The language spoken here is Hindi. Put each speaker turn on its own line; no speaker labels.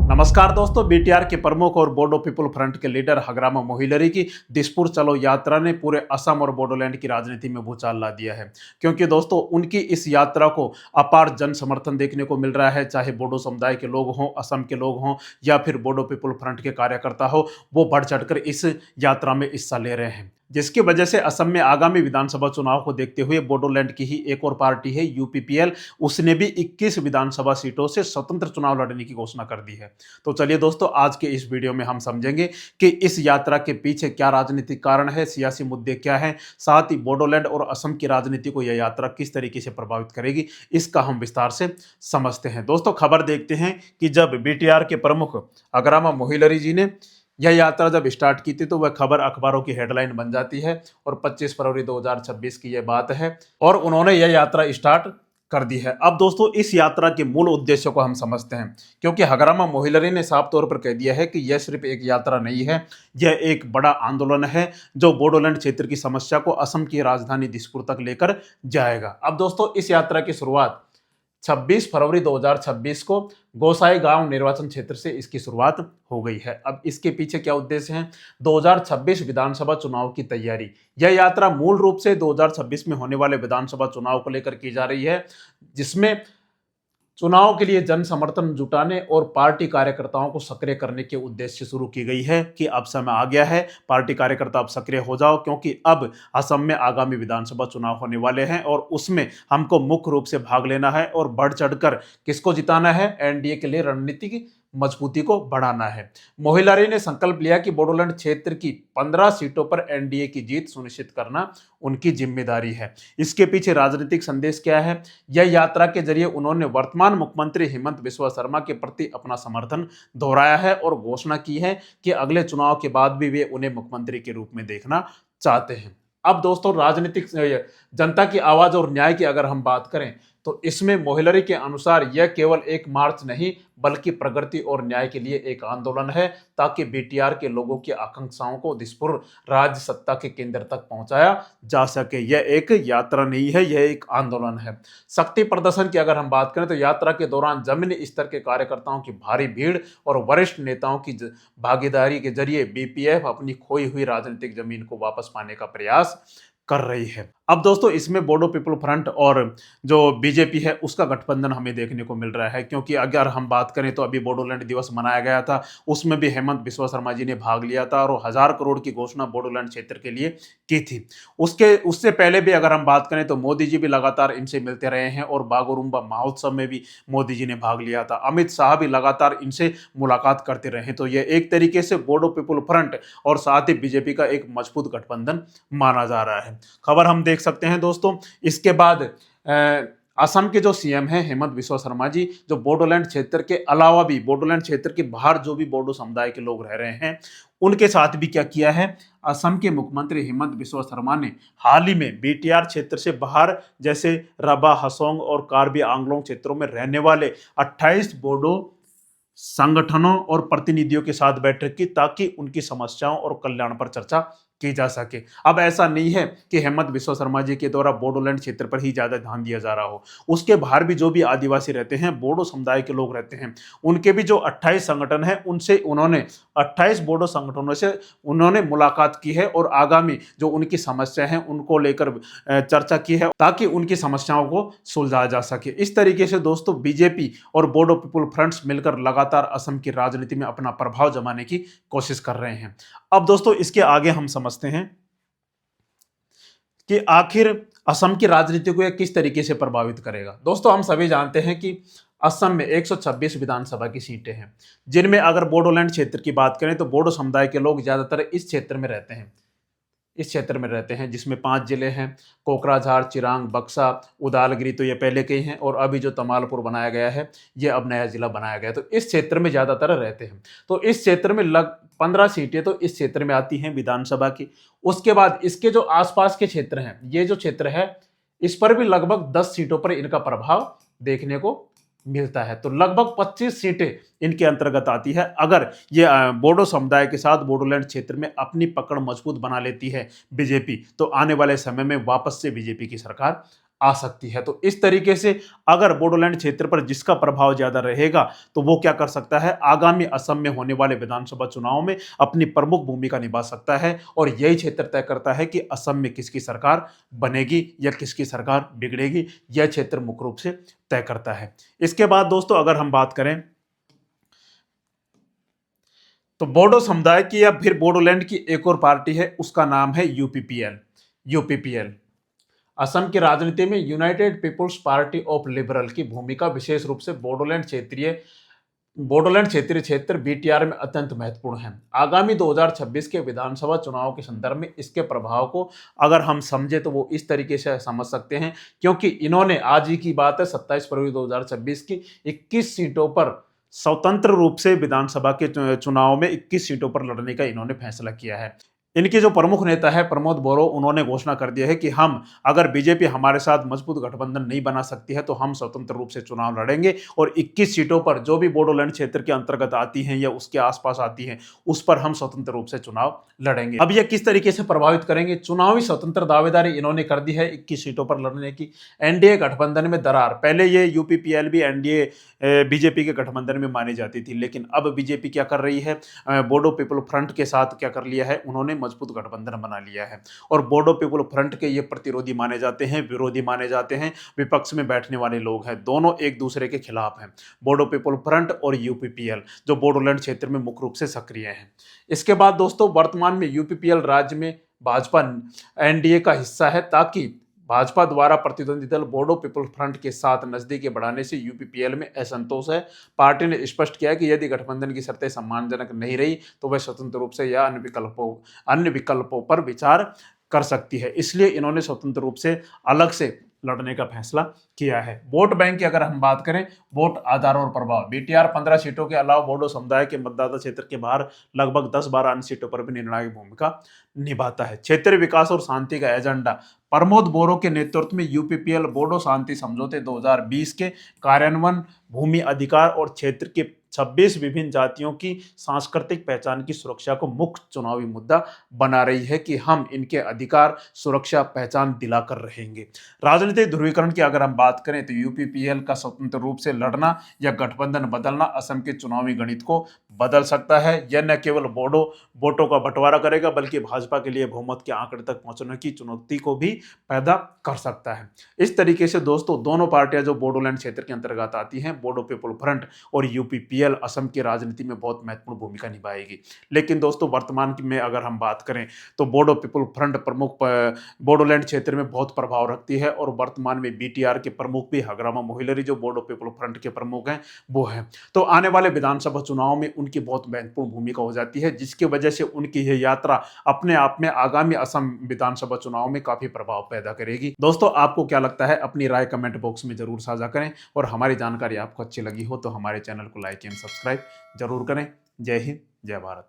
नमस्कार दोस्तों, बीटीआर के प्रमुख और बोडो पीपुल फ्रंट के लीडर हग्रामा मोहिलरी की दिसपुर चलो यात्रा ने पूरे असम और बोडोलैंड की राजनीति में भूचाल ला दिया है। क्योंकि दोस्तों उनकी इस यात्रा को अपार जन समर्थन देखने को मिल रहा है, चाहे बोडो समुदाय के लोग हों, असम के लोग हों या फिर बोडो पीपुल फ्रंट के कार्यकर्ता हो, वो बढ़ चढ़कर इस यात्रा में हिस्सा ले रहे हैं। जिसकी वजह से असम में आगामी विधानसभा चुनाव को देखते हुए बोडोलैंड की ही एक और पार्टी है यूपीपीएल, उसने भी 21 विधानसभा सीटों से स्वतंत्र चुनाव लड़ने की घोषणा कर दी है। तो चलिए दोस्तों, आज के इस वीडियो में हम समझेंगे कि इस यात्रा के पीछे क्या राजनीतिक कारण है, सियासी मुद्दे क्या हैं, साथ ही बोडोलैंड और असम की राजनीति को यह यात्रा किस तरीके से प्रभावित करेगी, इसका हम विस्तार से समझते हैं। दोस्तों, खबर देखते हैं कि जब बीटीआर के प्रमुख हग्रामा मोहिलरी जी ने यह यात्रा जब स्टार्ट की थी तो वह खबर अखबारों की हेडलाइन बन जाती है और 25 फरवरी 2026 की यह बात है और उन्होंने यह यात्रा स्टार्ट कर दी है। अब दोस्तों, इस यात्रा के मूल उद्देश्य को हम समझते हैं, क्योंकि हग्रामा मोहिलरी ने साफ तौर पर कह दिया है कि यह सिर्फ एक यात्रा नहीं है, यह एक बड़ा आंदोलन है जो बोडोलैंड क्षेत्र की समस्या को असम की राजधानी दिसपुर तक लेकर जाएगा। अब दोस्तों, इस यात्रा की शुरुआत 26 फरवरी 2026 को गोसाई गांव निर्वाचन क्षेत्र से इसकी शुरुआत हो गई है। अब इसके पीछे क्या उद्देश्य है? 2026 विधानसभा चुनाव की तैयारी। यह यात्रा मूल रूप से 2026 में होने वाले विधानसभा चुनाव को लेकर की जा रही है, जिसमें चुनाव के लिए जन समर्थन जुटाने और पार्टी कार्यकर्ताओं को सक्रिय करने के उद्देश्य से शुरू की गई है कि अब समय आ गया है, पार्टी कार्यकर्ता अब सक्रिय हो जाओ, क्योंकि अब असम में आगामी विधानसभा चुनाव होने वाले हैं और उसमें हमको मुख्य रूप से भाग लेना है और बढ़ चढ़कर किसको जिताना है? एनडीए के लिए रणनीति की मजबूती को बढ़ाना है। मोहिलरी ने संकल्प लिया कि बोडोलैंड क्षेत्र की 15 सीटों पर एनडीए की जीत सुनिश्चित करना उनकी जिम्मेदारी है। इसके पीछे राजनीतिक संदेश क्या है? यह यात्रा के जरिए उन्होंने वर्तमान मुख्यमंत्री हेमंत बिस्वा शर्मा के प्रति अपना समर्थन दोहराया है और घोषणा की है कि अगले चुनाव के बाद भी वे उन्हें मुख्यमंत्री के रूप में देखना चाहते हैं। अब दोस्तों, राजनीतिक जनता की आवाज और न्याय की अगर हम बात करें तो इसमें मोहिलरी के अनुसार यह केवल एक मार्च नहीं बल्कि प्रगति और न्याय के लिए एक आंदोलन है, ताकि बीटीआर के लोगों की आकांक्षाओं को दिसपुर राज्य सत्ता के केंद्र तक पहुंचाया जा सके। यह एक यात्रा नहीं है, यह एक आंदोलन है। शक्ति प्रदर्शन की अगर हम बात करें तो यात्रा के दौरान जमीनी स्तर के कार्यकर्ताओं की भारी भीड़ और वरिष्ठ नेताओं की भागीदारी के जरिए बीपीएफ अपनी खोई हुई राजनीतिक जमीन को वापस पाने का प्रयास कर रही है। अब दोस्तों, इसमें बोडो पीपुल फ्रंट और जो बीजेपी है उसका गठबंधन हमें देखने को मिल रहा है, क्योंकि अगर हम बात करें तो अभी बोडोलैंड दिवस मनाया गया था, उसमें भी हेमंत बिस्वा शर्मा जी ने भाग लिया था और 1000 करोड़ की घोषणा बोडोलैंड क्षेत्र के लिए की थी। उससे पहले भी अगर हम बात करें तो मोदी जी भी लगातार इनसे मिलते रहे हैं और बागोरुम्बा महोत्सव में भी मोदी जी ने भाग लिया था। अमित शाह भी लगातार इनसे मुलाकात करते रहे। तो यह एक तरीके से बोडो पीपुल फ्रंट और साथ ही बीजेपी का एक मजबूत गठबंधन माना जा रहा है। खबर हम देख सकते हैं दोस्तों। इसके बाद असम के जो सीएम हैं हेमंत बिस्वा शर्मा जी, जो बोडोलैंड क्षेत्र के अलावा भी बोडोलैंड क्षेत्र के बाहर जो भी बोडो समुदाय के लोग रह रहे हैं उनके साथ भी क्या किया है? असम के मुख्यमंत्री हेमंत बिस्वा शर्मा ने हाल ही में बीटीआर क्षेत्र से बाहर जैसे रबा, हसोंग और कार्बी आंगलोंग क्षेत्रों में रहने वाले 28 बोडो संगठनों और प्रतिनिधियों के साथ बैठक की, ताकि उनकी समस्याओं और कल्याण पर चर्चा की जा सके। अब ऐसा नहीं है कि हेमंत बिस्वा शर्मा जी के द्वारा बोडोलैंड क्षेत्र पर ही ज्यादा ध्यान दिया जा रहा हो, उसके बाहर भी जो भी आदिवासी रहते हैं, बोडो समुदाय के लोग रहते हैं, उनके भी जो 28 संगठन हैं उनसे उन्होंने 28 बोडो संगठनों से उन्होंने मुलाकात की है और आगामी जो उनकी समस्या है उनको लेकर चर्चा की है, ताकि उनकी समस्याओं को सुलझाया जा सके। इस तरीके से दोस्तों बीजेपी और बोडो पीपुल फ्रंट्स मिलकर लगातार असम की राजनीति में अपना प्रभाव जमाने की कोशिश कर रहे हैं। अब दोस्तों, इसके आगे हम समझते हैं कि आखिर असम की राजनीति को यह किस तरीके से प्रभावित करेगा। दोस्तों, हम सभी जानते हैं कि असम में 126 विधानसभा की सीटें हैं, जिनमें अगर बोडोलैंड क्षेत्र की बात करें तो बोडो समुदाय के लोग ज्यादातर इस क्षेत्र में रहते हैं, जिसमें 5 जिले हैं: कोकराझार, चिरांग, बक्सा, उदालगिरी तो ये पहले के ही हैं और अभी जो तमालपुर बनाया गया है ये अब नया जिला बनाया गया है। तो इस क्षेत्र में ज्यादातर रहते हैं। तो इस क्षेत्र में 15 सीटें तो इस क्षेत्र में आती हैं विधानसभा की। उसके बाद इसके जो आसपास के क्षेत्र हैं, ये जो क्षेत्र है इस पर भी लगभग 10 सीटों पर इनका प्रभाव देखने को मिलता है। तो लगभग 25 सीटें इनके अंतर्गत आती है। अगर ये बोडो समुदाय के साथ बोडोलैंड क्षेत्र में अपनी पकड़ मजबूत बना लेती है बीजेपी, तो आने वाले समय में वापस से बीजेपी की सरकार आ सकती है। तो इस तरीके से अगर बोडोलैंड क्षेत्र पर जिसका प्रभाव ज्यादा रहेगा तो वो क्या कर सकता है, आगामी असम में होने वाले विधानसभा चुनाव में अपनी प्रमुख भूमिका निभा सकता है और यही क्षेत्र तय करता है कि असम में किसकी सरकार बनेगी या किसकी सरकार बिगड़ेगी। यह क्षेत्र मुख्य रूप से तय करता है। इसके बाद दोस्तों अगर हम बात करें तो बोडो समुदाय की या फिर बोडोलैंड की एक और पार्टी है, उसका नाम है यूपीपीएल। यूपीपीएल असम की राजनीति में United People's Party of Liberal की भूमिका विशेष रूप से बोडोलैंड क्षेत्रीय क्षेत्र बीटीआर में अत्यंत महत्वपूर्ण है। आगामी 2026 के विधानसभा चुनाव के संदर्भ में इसके प्रभाव को अगर हम समझे तो वो इस तरीके से समझ सकते हैं, क्योंकि इन्होंने आज ही की बात है 27 फरवरी 2026 की 21 सीटों पर स्वतंत्र रूप से विधानसभा के चुनाव में 21 सीटों पर लड़ने का इन्होंने फैसला किया है। इनके जो प्रमुख नेता है प्रमोद बोरो, उन्होंने घोषणा कर दिया है कि हम अगर बीजेपी हमारे साथ मजबूत गठबंधन नहीं बना सकती है तो हम स्वतंत्र रूप से चुनाव लड़ेंगे और 21 सीटों पर जो भी बोडोलैंड क्षेत्र के अंतर्गत आती हैं या उसके आसपास आती हैं उस पर हम स्वतंत्र रूप से चुनाव लड़ेंगे। अब यह किस तरीके से प्रभावित करेंगे, चुनावी स्वतंत्र दावेदारी इन्होंने कर दी है 21 सीटों पर लड़ने की। एनडीए गठबंधन में दरार, पहले ये यूपीपीएल भी एनडीए बीजेपी के गठबंधन में मानी जाती थी, लेकिन अब बीजेपी क्या कर रही है, बोडो पीपल फ्रंट के साथ क्या कर लिया है, उन्होंने मजबूत गठबंधन बना लिया है और बोडो पीपल फ्रंट के ये प्रतिरोधी माने जाते हैं, विरोधी माने जाते हैं, विपक्ष में बैठने वाले लोग हैं, दोनों एक दूसरे के खिलाफ हैं, बोडो पीपल फ्रंट और यूपीपीएल जो बोडोलैंड क्षेत्र में मुख्य रूप से सक्रिय हैं। इसके बाद दोस्तों वर्तमान में यूपीपीएल राज्य में भाजपा एनडीए का हिस्सा है, ताकि भाजपा द्वारा प्रतिद्वंदी दल बोडो पीपल फ्रंट के साथ नजदीकी बढ़ाने से यूपीपीएल में असंतोष है। पार्टी ने स्पष्ट किया कि यदि गठबंधन की शर्तें सम्मानजनक नहीं रही तो वह स्वतंत्र रूप से या अन्य विकल्पों पर विचार कर सकती है। इसलिए इन्होंने स्वतंत्र रूप से अलग से लड़ने का फैसला किया है। वोट बैंक की अगर हम बात करें, वोट आधार और प्रभाव, बीटीआर 15 सीटों के अलावा बोडो समुदाय के मतदाता क्षेत्र के बाहर लगभग 10-12 अन्य सीटों पर भी निर्णायक भूमिका निभाता है। क्षेत्रीय विकास और शांति का एजेंडा, प्रमोद बोरो के नेतृत्व में यूपीपीएल बोडो शांति समझौते 2020 के कार्यान्वयन, भूमि अधिकार और क्षेत्र के 26 विभिन्न जातियों की सांस्कृतिक पहचान की सुरक्षा को मुख्य चुनावी मुद्दा बना रही है कि हम इनके अधिकार, सुरक्षा, पहचान दिलाकर रहेंगे। राजनीतिक ध्रुवीकरण की अगर हम बात करें तो यूपीपीएल का स्वतंत्र रूप से लड़ना या गठबंधन बदलना असम के चुनावी गणित को बदल सकता है। यह न केवल वोटों का बंटवारा करेगा बल्कि भाजपा के लिए बहुमत के आंकड़े तक पहुंचने की चुनौती को भी पैदा कर सकता है। इस तरीके से दोस्तों दोनों पार्टियां जो बोडोलैंड क्षेत्र के अंतर्गत आती हैं, बोडो पीपल फ्रंट और यूपीपीएल, असम की राजनीति में बहुत महत्वपूर्ण भूमिका निभाएगी। लेकिन दोस्तों वर्तमान में अगर हम बात करें तो बोडो पीपल फ्रंट प्रमुख बोडोलैंड क्षेत्र में बहुत प्रभाव रखती है और वर्तमान में बीटीआर के प्रमुख भी हग्रामा मोहिलरी जो बोडो पीपल फ्रंट के प्रमुख हैं वो है। तो आने वाले विधानसभा चुनाव में उनकी बहुत महत्वपूर्ण भूमिका हो जाती है, जिसकी वजह से उनकी यह यात्रा अपने आप में आगामी असम विधानसभा चुनाव में काफी प्रभाव पैदा करेगी। दोस्तों आपको क्या लगता है, अपनी राय कमेंट बॉक्स में जरूर साझा करें और हमारी जानकारी आपको अच्छी लगी हो तो हमारे चैनल को लाइक एंड सब्सक्राइब जरूर करें। जय हिंद, जय भारत।